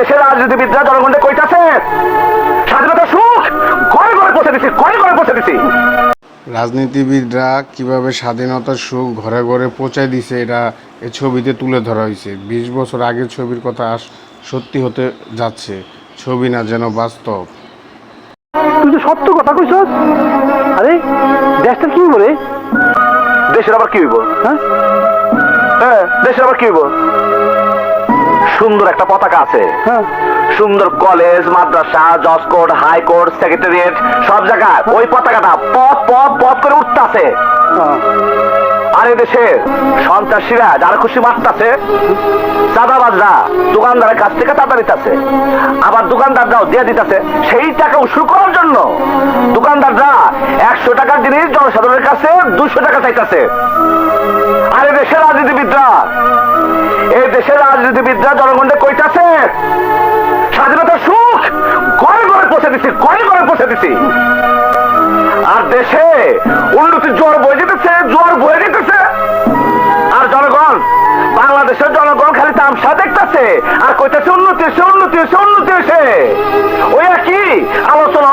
দেশের রাজনীতিবিদরা জনগণকে কইতাছে স্বাধীনতা সুখ ঘরে ঘরে পৌঁছে দিছি, ঘরে ঘরে পৌঁছে দিছি। রাজনীতিবিদরা কিভাবে স্বাধীনতার সুখ ঘরে ঘরে পৌঁছায় দিছে এটা এই ছবিতে তুলে ধরা হয়েছে। 20 বছর আগের ছবির কথা সত্যি হতে যাচ্ছে, ছবি না যেন বাস্তব। তুই যে সত্য কথা কইছস। আরে দেশটা কি বলে? দেশের আবার কি হইব? হ্যাঁ দেশের আবার কি হইব? সুন্দর একটা পতাকা আছে, সুন্দর কলেজ, মাদ্রাসা, জজ কোর্ট, হাইকোর্ট, সেক্রেটারিয়েট, সব জায়গায় ওই পতাকাটা পথ পথ পথ করে উঠতেছে। আর এই দেশে সন্ত্রাসীরা যারা খুশি মারতাছে, চাঁদাবাজরা দোকানদারের কাছ থেকে চাঁদা নিতেছে, আবার দোকানদাররাও দিয়ে দিতেছে সেই টাকা উসুল করার জন্য। দোকানদাররা 100 টাকার জিনিস জনসাধারণের কাছে 200 টাকা চাইতেছে। আর এই দেশের রাজনীতিবিদরা জনগণকে কইতাছে স্বাধীনতার সুখ ঘরে ঘরে পৌঁছে দিছি, ঘরে ঘরে পৌঁছে দিছি। আর দেশে উন্নতির জোয়ার বয়ে যেতেছে, জোয়ার বয়ে যেতেছে। আর জনগণ, বাংলাদেশের জনগণ খালি তামসা দেখতেছে আর কইতেছে উন্নতি এসে, উন্নতি এসে, উন্নতি এসে। ওই একই আলোচনা